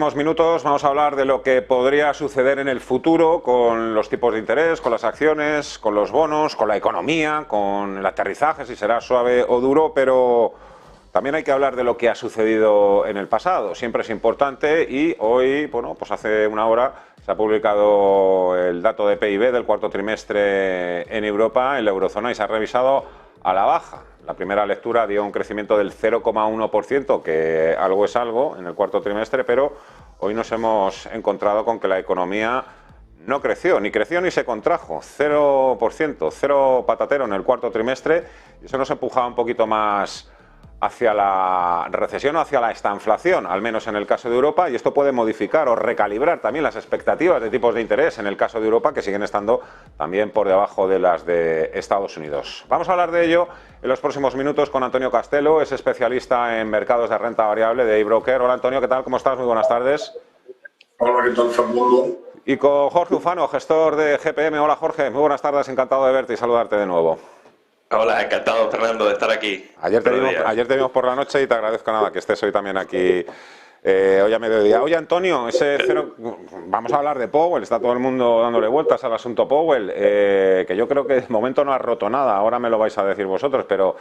próximos minutos vamos a hablar de lo que podría suceder en el futuro con los tipos de interés, con las acciones, con los bonos, con la economía, con el aterrizaje, si será suave o duro, pero también hay que hablar de lo que ha sucedido en el pasado. Siempre es importante y hoy, bueno, pues hace una hora se ha publicado el dato de PIB del cuarto trimestre en Europa, en la eurozona, y se ha revisado a la baja. La primera lectura dio un crecimiento del 0,1%, que algo es algo en el cuarto trimestre, pero hoy nos hemos encontrado con que la economía no creció ni se contrajo. 0%, cero patatero en el cuarto trimestre, y eso nos empujaba un poquito más hacia la recesión o hacia la estanflación, al menos en el caso de Europa, y esto puede modificar o recalibrar también las expectativas de tipos de interés en el caso de Europa, que siguen estando también por debajo de las de Estados Unidos. Vamos a hablar de ello en los próximos minutos con Antonio Castelo, es especialista en mercados de renta variable de eBroker. Hola Antonio, ¿qué tal? ¿Cómo estás? Muy buenas tardes. Hola, ¿qué tal, Fernando? Y con Jorge Ufano, gestor de GPM. Hola Jorge, muy buenas tardes, encantado de verte y saludarte de nuevo. Hola, encantado, Fernando, de estar aquí. Ayer te vimos por la noche y te agradezco nada que estés hoy también aquí hoy a mediodía. Oye, Antonio, vamos a hablar de Powell, está todo el mundo dándole vueltas al asunto Powell, que yo creo que de momento no ha roto nada, ahora me lo vais a decir vosotros, pero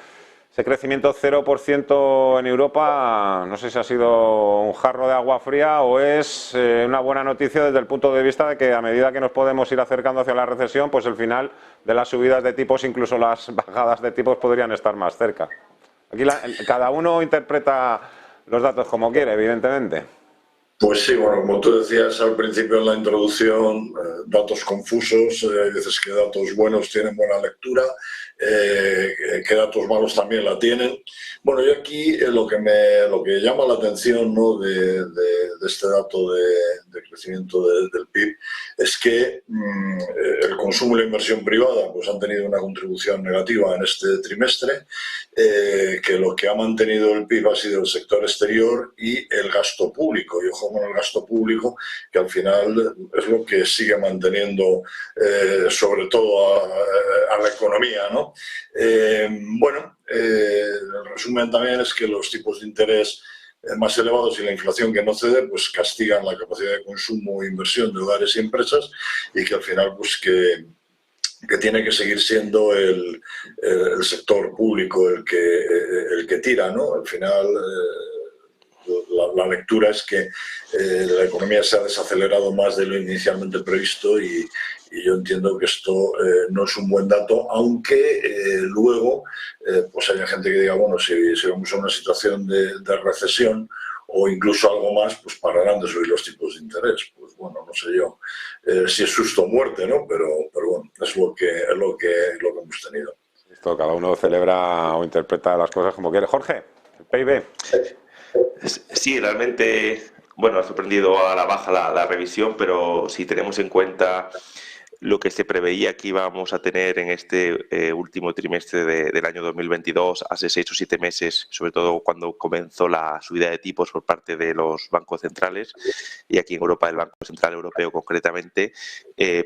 ese crecimiento 0% en Europa, no sé si ha sido un jarro de agua fría o es una buena noticia desde el punto de vista de que a medida que nos podemos ir acercando hacia la recesión, pues el final de las subidas de tipos, incluso las bajadas de tipos, podrían estar más cerca. Aquí cada uno interpreta los datos como quiere, evidentemente. Pues sí, bueno, como tú decías al principio en la introducción, datos confusos, hay veces que datos buenos tienen buena lectura, que datos malos también la tienen. Bueno, yo aquí lo que llama la atención, ¿no?, de este dato de crecimiento del PIB es que el consumo y la inversión privada pues han tenido una contribución negativa en este trimestre, que lo que ha mantenido el PIB ha sido el sector exterior y el gasto público. Y ojo con el gasto público, que al final es lo que sigue manteniendo sobre todo a la economía, ¿no? Bueno, el resumen también es que los tipos de interés más elevados y la inflación que no cede, pues castigan la capacidad de consumo e inversión de hogares y empresas, y que al final pues que tiene que seguir siendo el sector público el que tira, ¿no? Al final la lectura es que la economía se ha desacelerado más de lo inicialmente previsto y yo entiendo que esto no es un buen dato, aunque luego pues haya gente que diga, bueno, si vamos a una situación de recesión o incluso algo más, pues pararán de subir los tipos de interés. Pues bueno, no sé yo si es susto o muerte, ¿no? Pero bueno, es lo que hemos tenido. Esto cada uno celebra o interpreta las cosas como quiere. Jorge, el PIB. Sí, realmente, bueno, ha sorprendido a la baja la revisión, pero si tenemos en cuenta lo que se preveía que íbamos a tener en este último trimestre del año 2022, hace 6 o 7 meses, sobre todo cuando comenzó la subida de tipos por parte de los bancos centrales, y aquí en Europa el Banco Central Europeo concretamente,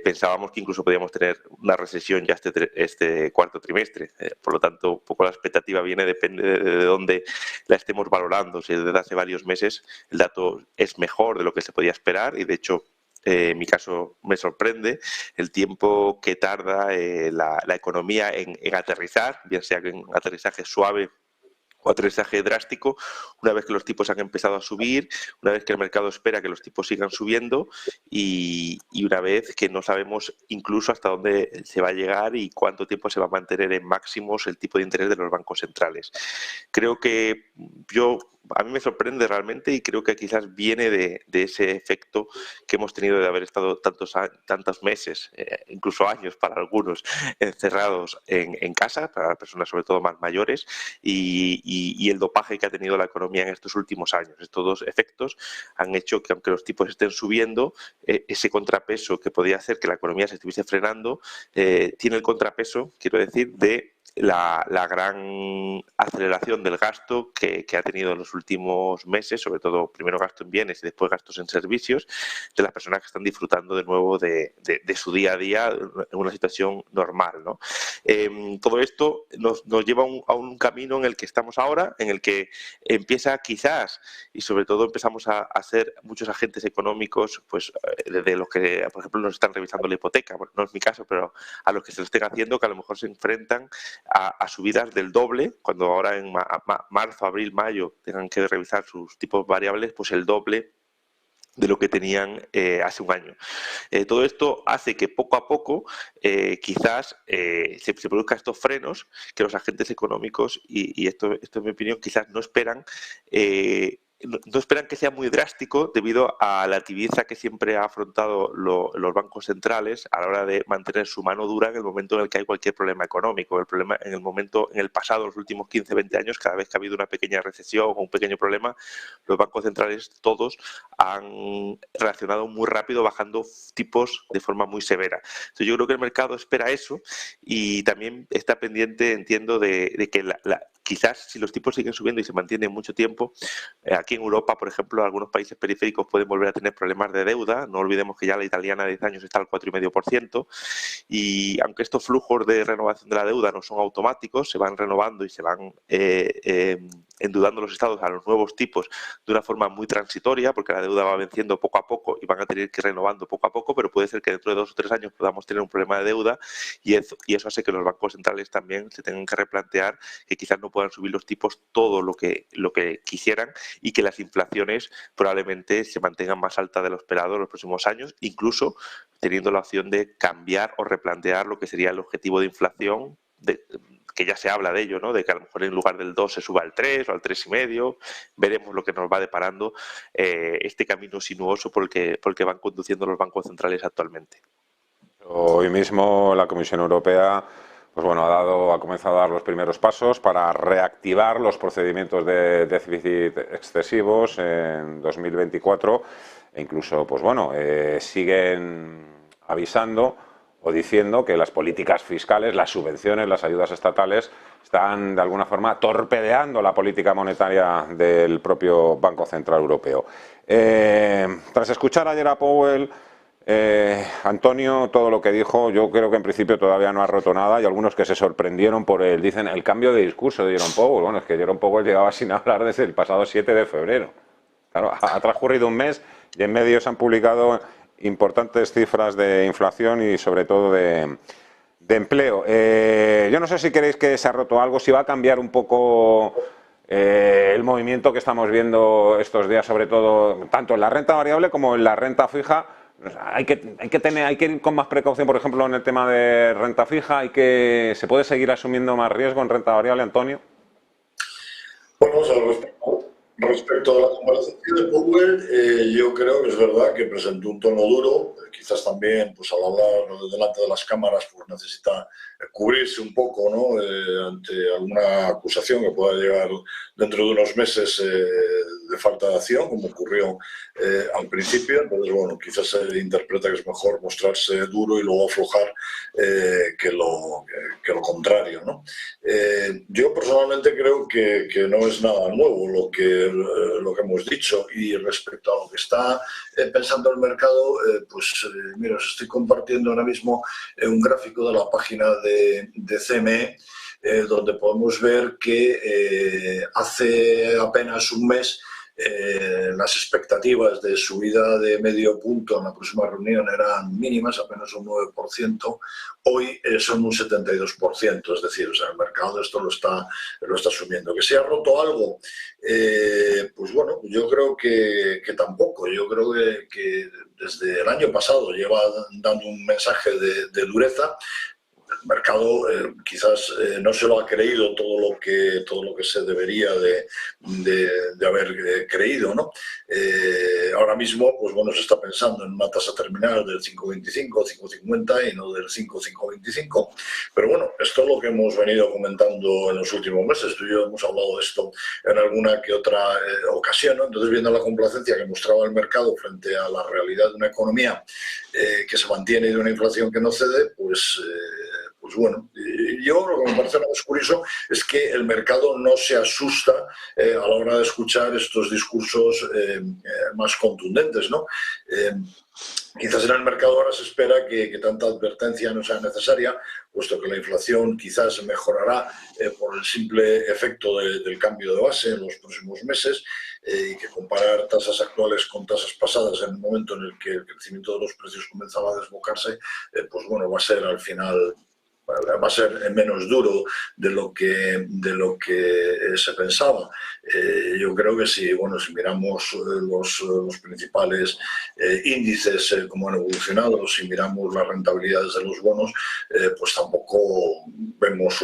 pensábamos que incluso podíamos tener una recesión ya este cuarto trimestre. Por lo tanto, un poco la expectativa depende de dónde la estemos valorando. Si desde hace varios meses el dato es mejor de lo que se podía esperar, y de hecho, en mi caso me sorprende el tiempo que tarda la economía en aterrizar, bien sea en aterrizaje suave o aterrizaje drástico, una vez que los tipos han empezado a subir, una vez que el mercado espera que los tipos sigan subiendo y una vez que no sabemos incluso hasta dónde se va a llegar y cuánto tiempo se va a mantener en máximos el tipo de interés de los bancos centrales. Creo que a mí me sorprende realmente, y creo que quizás viene de ese efecto que hemos tenido de haber estado tantos meses, incluso años para algunos, encerrados en casa, para personas sobre todo más mayores, y el dopaje que ha tenido la economía en estos últimos años. Estos dos efectos han hecho que, aunque los tipos estén subiendo, ese contrapeso que podía hacer que la economía se estuviese frenando, tiene el contrapeso, quiero decir, de la gran aceleración del gasto que ha tenido en los últimos meses, sobre todo primero gasto en bienes y después gastos en servicios, de las personas que están disfrutando de nuevo de su día a día en una situación normal, ¿no? Todo esto nos lleva a un camino en el que estamos ahora, en el que empieza quizás, y sobre todo empezamos a ser muchos agentes económicos, pues de los que, por ejemplo, nos están revisando la hipoteca, bueno, no es mi caso, pero a los que se lo estén haciendo, que a lo mejor se enfrentan a subidas del doble, cuando ahora en marzo, abril, mayo tengan que revisar sus tipos variables, pues el doble de lo que tenían hace un año. Todo esto hace que poco a poco quizás se produzcan estos frenos que los agentes económicos, y esto es mi opinión, quizás no esperan no esperan que sea muy drástico debido a la tibieza que siempre ha afrontado los bancos centrales a la hora de mantener su mano dura en el momento en el que hay cualquier problema económico. El problema en el pasado, los últimos 15, 20 años, cada vez que ha habido una pequeña recesión o un pequeño problema, los bancos centrales todos han reaccionado muy rápido bajando tipos de forma muy severa. Entonces yo creo que el mercado espera eso y también está pendiente, entiendo, de que quizás si los tipos siguen subiendo y se mantienen mucho tiempo, aquí en Europa, por ejemplo, algunos países periféricos pueden volver a tener problemas de deuda. No olvidemos que ya la italiana de 10 años está al 4,5%, y aunque estos flujos de renovación de la deuda no son automáticos, se van renovando y se van endeudando los estados a los nuevos tipos de una forma muy transitoria, porque la deuda va venciendo poco a poco y van a tener que ir renovando poco a poco, pero puede ser que dentro de 2 o 3 años podamos tener un problema de deuda, y eso hace que los bancos centrales también se tengan que replantear que quizás no puedan subir los tipos todo lo que quisieran, y que las inflaciones probablemente se mantengan más altas de lo esperado en los próximos años, incluso teniendo la opción de cambiar o replantear lo que sería el objetivo de inflación, que ya se habla de ello, ¿no? De que a lo mejor en lugar del 2 se suba al 3 o al 3,5. Veremos lo que nos va deparando este camino sinuoso por el que van conduciendo los bancos centrales actualmente. Hoy mismo la Comisión Europea pues bueno, ha comenzado a dar los primeros pasos para reactivar los procedimientos de déficit excesivos en 2024, e incluso pues bueno, siguen avisando o diciendo que las políticas fiscales, las subvenciones, las ayudas estatales están de alguna forma torpedeando la política monetaria del propio Banco Central Europeo. Tras escuchar ayer a Powell, Antonio, todo lo que dijo, yo creo que en principio todavía no ha roto nada. Hay algunos que se sorprendieron por dicen el cambio de discurso de Jerome Powell. Bueno, es que Jerome Powell llegaba sin hablar desde el pasado 7 de febrero. Claro, ha transcurrido un mes y en medios han publicado importantes cifras de inflación y sobre todo de empleo. Yo no sé si queréis que se ha roto algo, si va a cambiar un poco el movimiento que estamos viendo estos días, sobre todo tanto en la renta variable como en la renta fija. Hay que ir con más precaución, por ejemplo, en el tema de renta fija. ¿Se puede seguir asumiendo más riesgo en renta variable, Antonio? Bueno, respecto a la comparecencia de Powell, yo creo que es verdad que presentó un tono duro. Quizás también, pues al hablar delante de las cámaras, pues necesita cubrirse un poco, ¿no? Ante alguna acusación que pueda llegar dentro de unos meses de falta de acción, como ocurrió al principio. Entonces, bueno, quizás se interpreta que es mejor mostrarse duro y luego aflojar que lo contrario, ¿no? Yo personalmente creo que no es nada nuevo lo que hemos dicho, y respecto a lo que está pensando el mercado, mira, os estoy compartiendo ahora mismo un gráfico de la página de CME, donde podemos ver que hace apenas un mes las expectativas de subida de medio punto en la próxima reunión eran mínimas, apenas un 9%, hoy son un 72%, es decir, o sea, el mercado esto lo está asumiendo. ¿Que se ha roto algo? Pues bueno, yo creo que tampoco. Yo creo que desde el año pasado lleva dando un mensaje de dureza. El mercado quizás no se lo ha creído todo lo que se debería de haber creído, ¿no? Ahora mismo, pues bueno, se está pensando en una tasa terminal del 5,25, 5,50 y no del 5,25. Pero bueno, esto es lo que hemos venido comentando en los últimos meses. Tú y yo hemos hablado de esto en alguna que otra ocasión, ¿no? Entonces, viendo la complacencia que mostraba el mercado frente a la realidad de una economía que se mantiene y de una inflación que no cede, pues pues bueno, yo lo que me parece más curioso es que el mercado no se asusta a la hora de escuchar estos discursos más contundentes, ¿no? Quizás en el mercado ahora se espera que tanta advertencia no sea necesaria, puesto que la inflación quizás mejorará por el simple efecto del cambio de base en los próximos meses, y que comparar tasas actuales con tasas pasadas en el momento en el que el crecimiento de los precios comenzaba a desbocarse, pues bueno, va a ser al final, va a ser menos duro de lo que se pensaba. Yo creo que si miramos los principales índices, cómo han evolucionado, si miramos las rentabilidades de los bonos, pues tampoco vemos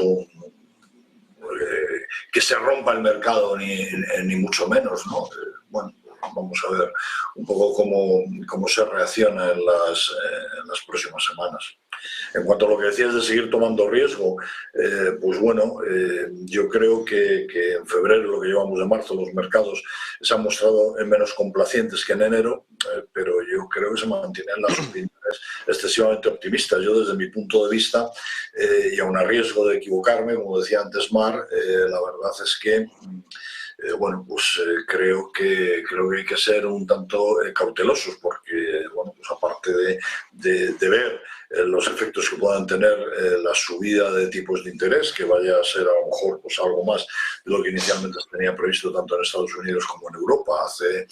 que se rompa el mercado, ni mucho menos, ¿no? Bueno, vamos a ver un poco cómo se reacciona en las próximas semanas. En cuanto a lo que decías de seguir tomando riesgo, pues bueno, yo creo que en febrero, lo que llevamos de marzo, los mercados se han mostrado menos complacientes que en enero, pero yo creo que se mantienen las opiniones excesivamente optimistas. Yo, desde mi punto de vista, y aun a riesgo de equivocarme, como decía antes Mar, la verdad es que bueno, pues creo que hay que ser un tanto cautelosos, porque, bueno, pues aparte de ver los efectos que puedan tener la subida de tipos de interés, que vaya a ser a lo mejor pues algo más de lo que inicialmente se tenía previsto tanto en Estados Unidos como en Europa. Hace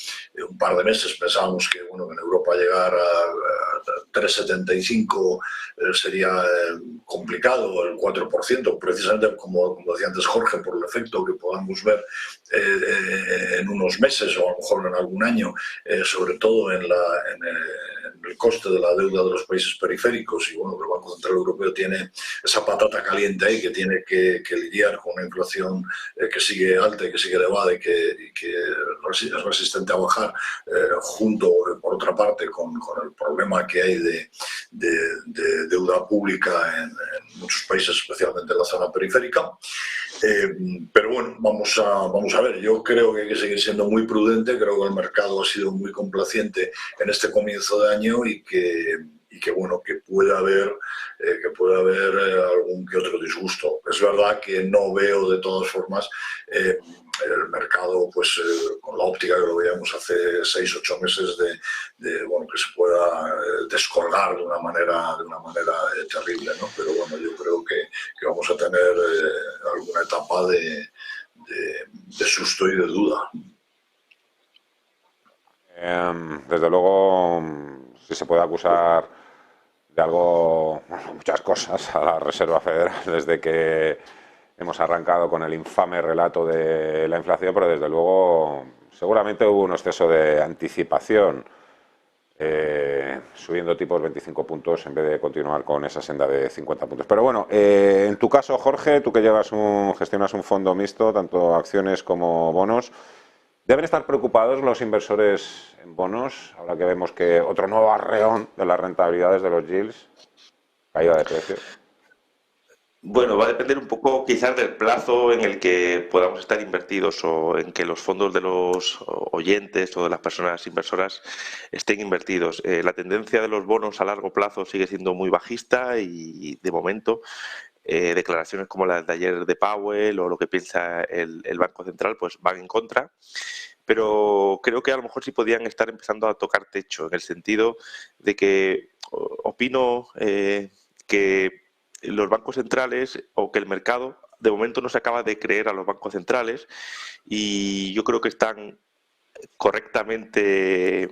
un par de meses pensábamos que, bueno, en Europa llegar a 3,75 sería complicado, el 4%, precisamente como decía antes Jorge, por el efecto que podamos ver en unos meses o a lo mejor en algún año, sobre todo en el coste de la deuda de los países periféricos. Y bueno, el Banco Central Europeo tiene esa patata caliente ahí, que tiene que lidiar con una inflación que sigue alta y que sigue elevada y que es resistente a bajar, junto, por otra parte, con el problema que hay de deuda pública en muchos países, especialmente en la zona periférica. Pero bueno, vamos a ver. Yo creo que hay que seguir siendo muy prudente. Creo que el mercado ha sido muy complaciente en este comienzo de año, y que bueno, que puede haber algún que otro disgusto. Es verdad que no veo, de todas formas, el mercado, pues con la óptica que lo veíamos hace 6-8 meses, bueno, que se pueda descolgar de una manera terrible, ¿no? Pero bueno, yo creo que vamos a tener alguna etapa de susto y de duda. Desde luego, sí se puede acusar de algo, muchas cosas, a la Reserva Federal desde que hemos arrancado con el infame relato de la inflación, pero desde luego seguramente hubo un exceso de anticipación, subiendo tipos 25 puntos en vez de continuar con esa senda de 50 puntos. Pero bueno, en tu caso, Jorge, tú que gestionas un fondo mixto, tanto acciones como bonos, ¿deben estar preocupados los inversores en bonos, ahora que vemos que otro nuevo arreón de las rentabilidades de los yields, caída de precios? Bueno, va a depender un poco quizás del plazo en el que podamos estar invertidos, o en que los fondos de los oyentes o de las personas inversoras estén invertidos. La tendencia de los bonos a largo plazo sigue siendo muy bajista, y de momento declaraciones como las de ayer de Powell o lo que piensa el Banco Central pues van en contra. Pero creo que a lo mejor sí podían estar empezando a tocar techo, en el sentido de que opino que los bancos centrales, o que el mercado de momento no se acaba de creer a los bancos centrales, y yo creo que están correctamente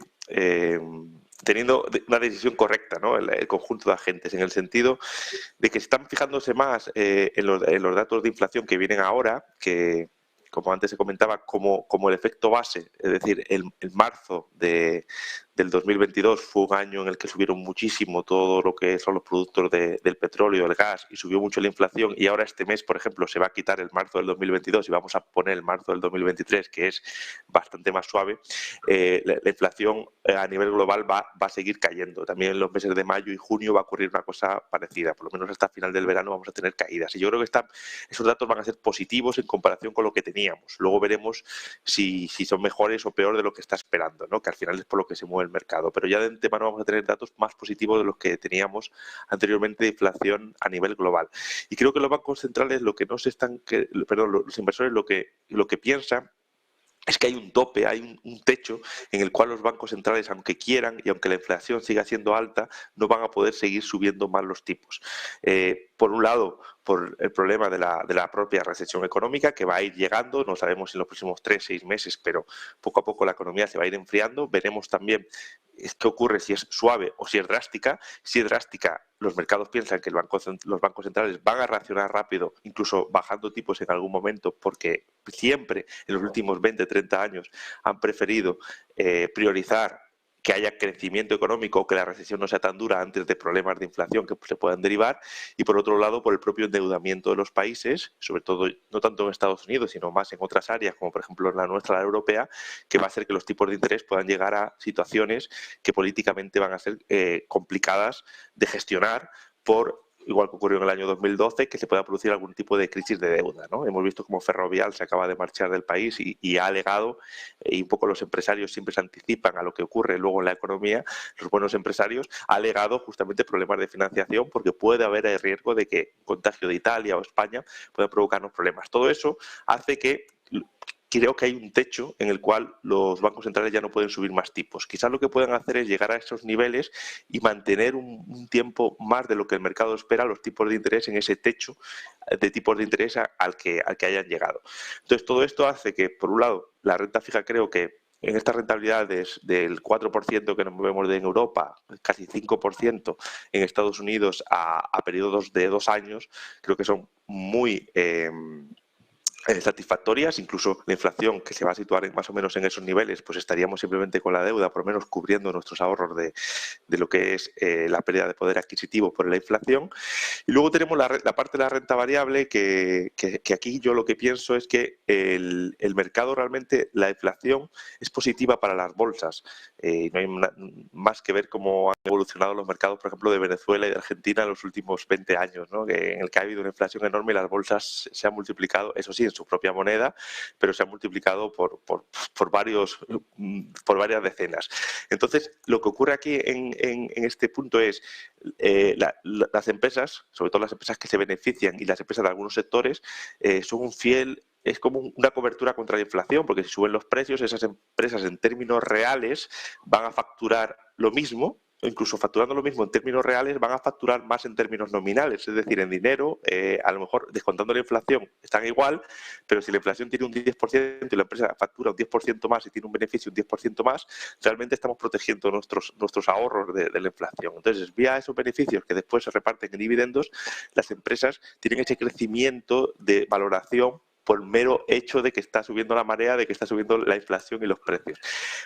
teniendo una decisión correcta, ¿no? El conjunto de agentes, en el sentido de que están fijándose más en los datos de inflación que vienen ahora, que, como antes se comentaba, como el efecto base, es decir, el marzo del 2022 fue un año en el que subieron muchísimo todo lo que son los productos del petróleo, el gas, y subió mucho la inflación, y ahora este mes, por ejemplo, se va a quitar el marzo del 2022 y vamos a poner el marzo del 2023, que es bastante más suave. La inflación a nivel global va a seguir cayendo. También en los meses de mayo y junio va a ocurrir una cosa parecida. Por lo menos hasta final del verano vamos a tener caídas. Y yo creo que esos datos van a ser positivos en comparación con lo que teníamos. Luego veremos si son mejores o peor de lo que está esperando, ¿no? Que al final es por lo que se mueve el mercado, pero ya de antemano vamos a tener datos más positivos de los que teníamos anteriormente de inflación a nivel global. Y creo que los bancos centrales lo que no se están, perdón, los inversores lo que piensan es que hay un tope, hay un techo en el cual los bancos centrales, aunque quieran y aunque la inflación siga siendo alta, no van a poder seguir subiendo más los tipos. Por un lado, por el problema de la propia recesión económica que va a ir llegando, no sabemos si en los próximos 3-6 meses, pero poco a poco la economía se va a ir enfriando. Veremos también qué ocurre si es suave o si es drástica. Si es drástica, los mercados piensan que los bancos centrales van a reaccionar rápido, incluso bajando tipos en algún momento, porque siempre en los últimos 20-30 años han preferido priorizar que haya crecimiento económico o que la recesión no sea tan dura antes de problemas de inflación que se puedan derivar, y por otro lado por el propio endeudamiento de los países, sobre todo no tanto en Estados Unidos sino más en otras áreas como por ejemplo en la nuestra, la europea, que va a hacer que los tipos de interés puedan llegar a situaciones que políticamente van a ser complicadas de gestionar igual que ocurrió en el año 2012, que se pueda producir algún tipo de crisis de deuda, ¿no? Hemos visto cómo Ferrovial se acaba de marchar del país y ha alegado, y un poco los empresarios siempre se anticipan a lo que ocurre luego en la economía, los buenos empresarios, ha alegado justamente problemas de financiación porque puede haber el riesgo de que un contagio de Italia o España pueda provocarnos problemas. Todo eso hace que creo que hay un techo en el cual los bancos centrales ya no pueden subir más tipos. Quizás lo que pueden hacer es llegar a esos niveles y mantener un tiempo más de lo que el mercado espera los tipos de interés en ese techo de tipos de interés al que hayan llegado. Entonces, todo esto hace que, por un lado, la renta fija, creo que en estas rentabilidades del 4% que nos movemos en Europa, casi 5% en Estados Unidos a periodos de 2 años, creo que son muy satisfactorias. Incluso la inflación, que se va a situar más o menos en esos niveles, pues estaríamos simplemente con la deuda, por lo menos cubriendo nuestros ahorros de lo que es la pérdida de poder adquisitivo por la inflación. Y luego tenemos la parte de la renta variable, que aquí yo lo que pienso es que el mercado realmente, la inflación es positiva para las bolsas. No hay más que ver cómo han evolucionado los mercados, por ejemplo, de Venezuela y de Argentina en los últimos 20 años, ¿no? En el que ha habido una inflación enorme y las bolsas se han multiplicado, eso sí, en su propia moneda, pero se han multiplicado por varias decenas. Entonces, lo que ocurre aquí en este punto es las empresas, sobre todo las empresas que se benefician y las empresas de algunos sectores, son es como una cobertura contra la inflación, porque si suben los precios, esas empresas en términos reales van a facturar lo mismo, o incluso facturando lo mismo en términos reales, van a facturar más en términos nominales, es decir, en dinero, a lo mejor descontando la inflación están igual, pero si la inflación tiene un 10% y la empresa factura un 10% más y tiene un beneficio un 10% más, realmente estamos protegiendo nuestros ahorros de la inflación. Entonces, vía esos beneficios que después se reparten en dividendos, las empresas tienen ese crecimiento de valoración por el mero hecho de que está subiendo la marea, de que está subiendo la inflación y los precios.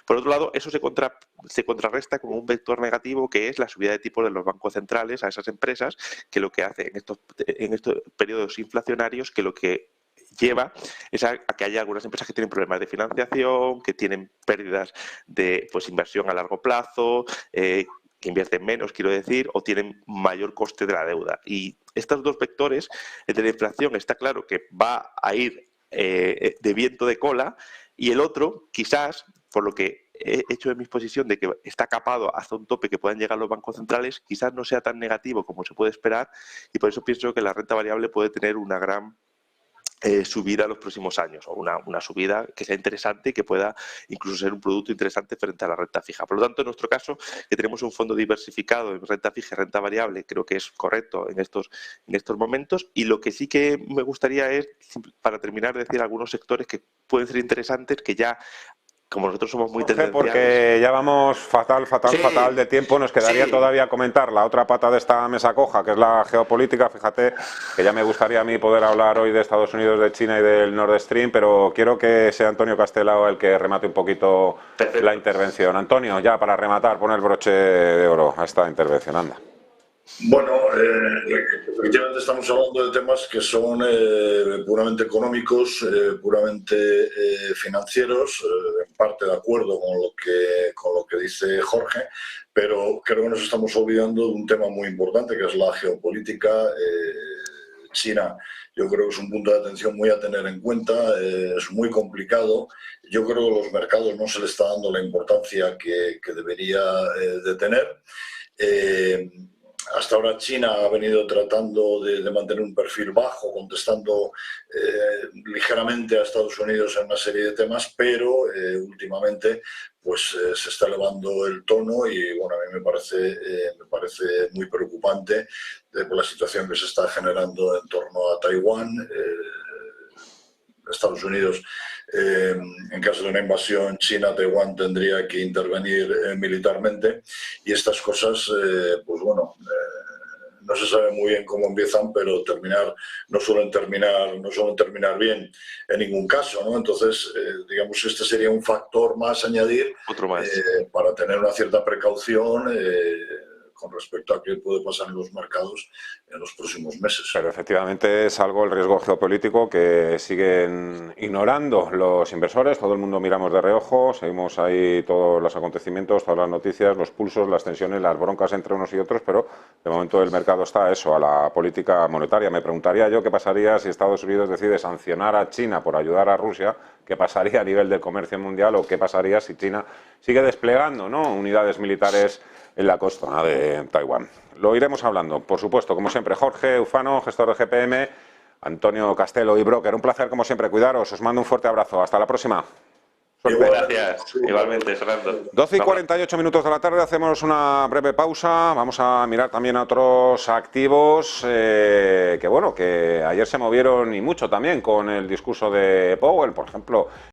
Por otro lado, eso se contrarresta con un vector negativo, que es la subida de tipos de los bancos centrales a esas empresas, que lo que hace en estos periodos inflacionarios, que lo que lleva es a que haya algunas empresas que tienen problemas de financiación, que tienen pérdidas de inversión a largo plazo, que invierten menos, quiero decir, o tienen mayor coste de la deuda. Y estos dos vectores, el de la inflación está claro que va a ir de viento de cola, y el otro, quizás, por lo que he hecho de mi exposición de que está capado hasta un tope que puedan llegar los bancos centrales, quizás no sea tan negativo como se puede esperar, y por eso pienso que la renta variable puede tener una gran subida en los próximos años, o una subida que sea interesante y que pueda incluso ser un producto interesante frente a la renta fija. Por lo tanto, en nuestro caso, que tenemos un fondo diversificado en renta fija y renta variable, creo que es correcto en estos momentos. Y lo que sí que me gustaría es, para terminar, decir algunos sectores que pueden ser interesantes, que ya, como nosotros somos muy tendenciales... Porque ya vamos fatal de tiempo, nos quedaría todavía comentar la otra pata de esta mesa coja, que es la geopolítica. Fíjate que ya me gustaría a mí poder hablar hoy de Estados Unidos, de China y del Nord Stream, pero quiero que sea Antonio Castelao el que remate un poquito la intervención. Antonio, ya para rematar, pon el broche de oro a esta intervención, anda. Bueno, efectivamente estamos hablando de temas que son puramente económicos, puramente financieros, en parte de acuerdo con lo que dice Jorge, pero creo que nos estamos olvidando de un tema muy importante, que es la geopolítica. China, yo creo que es un punto de atención muy a tener en cuenta, es muy complicado. Yo creo que a los mercados no se le está dando la importancia que debería de tener. Hasta ahora China ha venido tratando de mantener un perfil bajo, contestando ligeramente a Estados Unidos en una serie de temas, pero últimamente pues se está elevando el tono y bueno, a mí me parece muy preocupante por la situación que se está generando en torno a Taiwán. Estados Unidos, en caso de una invasión china, Taiwán tendría que intervenir militarmente y estas cosas, pues bueno, no se sabe muy bien cómo empiezan, pero no suelen terminar bien en ningún caso, ¿no? Entonces, digamos, este sería un factor más a añadir. Otro más. Para tener una cierta precaución con respecto a qué puede pasar en los mercados en los próximos meses. Pero efectivamente es algo, el riesgo geopolítico, que siguen ignorando los inversores. Todo el mundo miramos de reojo, seguimos ahí todos los acontecimientos, todas las noticias, los pulsos, las tensiones, las broncas entre unos y otros, pero de momento el mercado está a eso, a la política monetaria. Me preguntaría yo qué pasaría si Estados Unidos decide sancionar a China por ayudar a Rusia, qué pasaría a nivel del comercio mundial, o qué pasaría si China sigue desplegando, ¿no?, unidades militares en la costa de Taiwán. Lo iremos hablando, por supuesto, como siempre. Jorge Ufano, gestor de GPM, Antonio Castelo y broker. Un placer, como siempre. Cuidaros, os mando un fuerte abrazo. Hasta la próxima. Gracias, igualmente, Fernando. 12:48 minutos de la tarde, hacemos una breve pausa. Vamos a mirar también a otros activos que ayer se movieron y mucho también con el discurso de Powell. Por ejemplo,